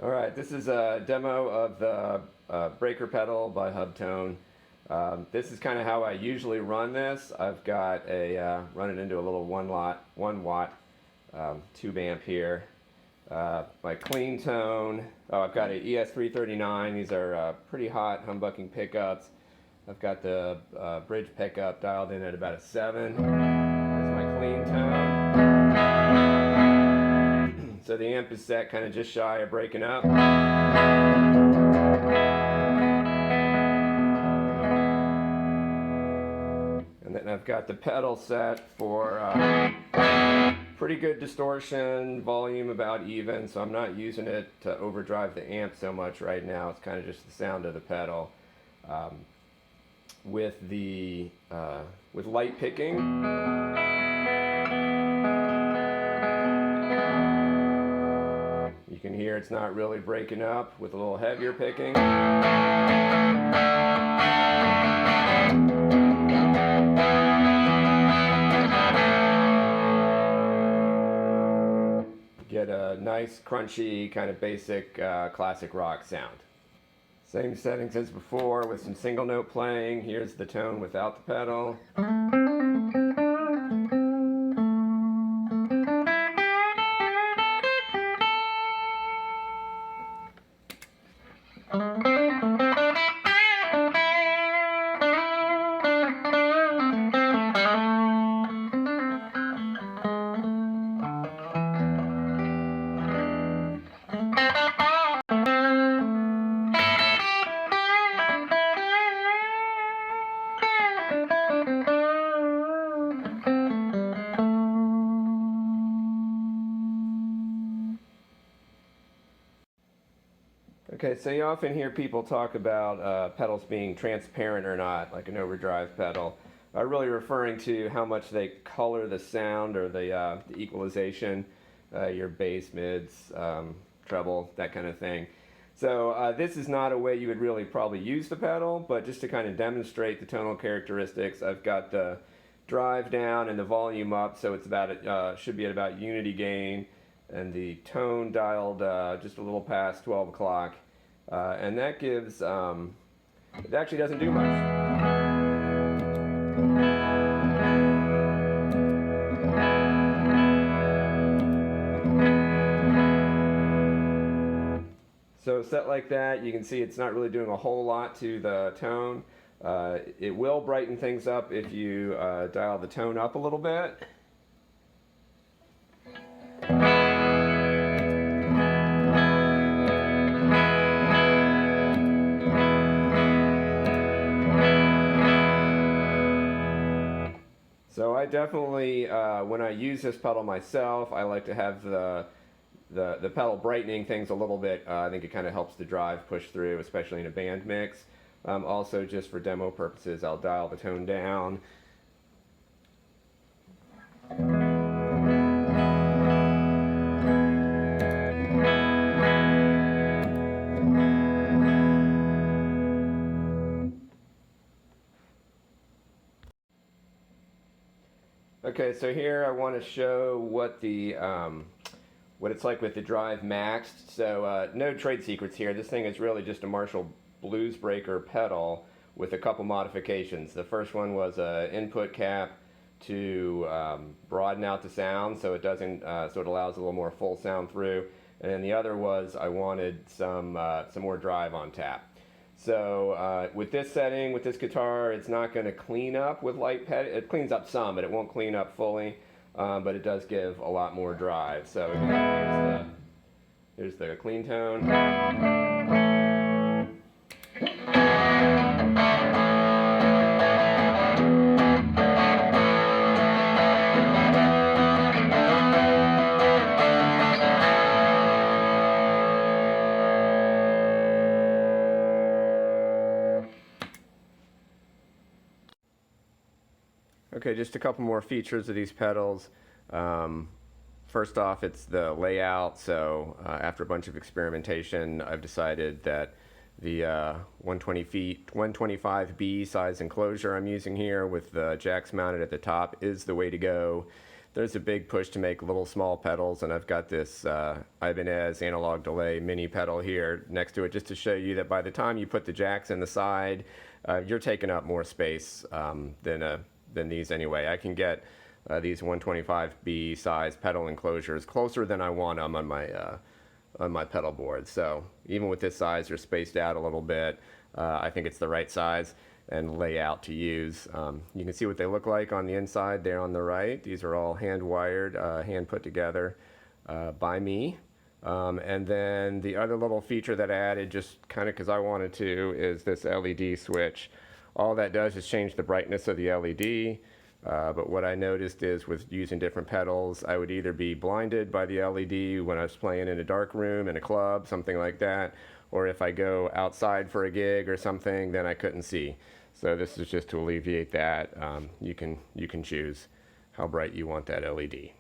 All right, this is a demo of the breaker pedal by HubbTone. This is kind of how I usually run this. I've got a run it into a little 1 watt tube amp here. My clean tone. Oh, I've got an ES339. These are pretty hot humbucking pickups. I've got the bridge pickup dialed in at about a 7. There's my clean tone. So the amp is set kind of just shy of breaking up. And then I've got the pedal set for pretty good distortion, volume about even, so I'm not using it to overdrive the amp so much right now. It's kind of just the sound of the pedal. With light picking, you can hear it's not really breaking up. With a little heavier picking, get a nice crunchy kind of basic classic rock sound. Same settings as before with some single note playing. Here's the tone without the pedal. Okay, so you often hear people talk about pedals being transparent or not, like an overdrive pedal. Really referring to how much they color the sound or the equalization, your bass, mids, treble, that kind of thing. So this is not a way you would really probably use the pedal, but just to kind of demonstrate the tonal characteristics, I've got the drive down and the volume up, so it's about should be at about unity gain, and the tone dialed just a little past 12 o'clock. And that gives, it actually doesn't do much. So set like that, you can see it's not really doing a whole lot to the tone. It will brighten things up if you dial the tone up a little bit. So I definitely, when I use this pedal myself, I like to have the pedal brightening things a little bit. I think it kind of helps the drive push through, especially in a band mix. Also, just for demo purposes, I'll dial the tone down. Okay, so here I want to show what the what it's like with the drive maxed. So no trade secrets here. This thing is really just a Marshall Blues Breaker pedal with a couple modifications. The first one was an input cap to broaden out the sound, so it doesn't, so it allows a little more full sound through. And then the other was I wanted some more drive on tap. So with this setting, with this guitar, it's not going to clean up with light pedal. It cleans up some, but it won't clean up fully. But it does give a lot more drive. So again, here's the clean tone. Okay, just a couple more features of these pedals. First off, it's the layout. So after a bunch of experimentation, I've decided that the 125B size enclosure I'm using here with the jacks mounted at the top is the way to go. there's a big push to make little small pedals, and I've got this Ibanez analog delay mini pedal here next to it just to show you that by the time you put the jacks in the side, you're taking up more space than these anyway. I can get these 125B size pedal enclosures closer than I want them on my pedal board. So even with this size, they're spaced out a little bit. I think it's the right size and layout to use. You can see what they look like on the inside there on the right. These are all hand wired, hand put together by me. And then the other little feature that I added just kind of because I wanted to is this LED switch. All that does is change the brightness of the LED. But what I noticed is with using different pedals, I would either be blinded by the LED when I was playing in a dark room, in a club, something like that, or if I go outside for a gig or something, then I couldn't see. So this is just to alleviate that. You can choose how bright you want that LED.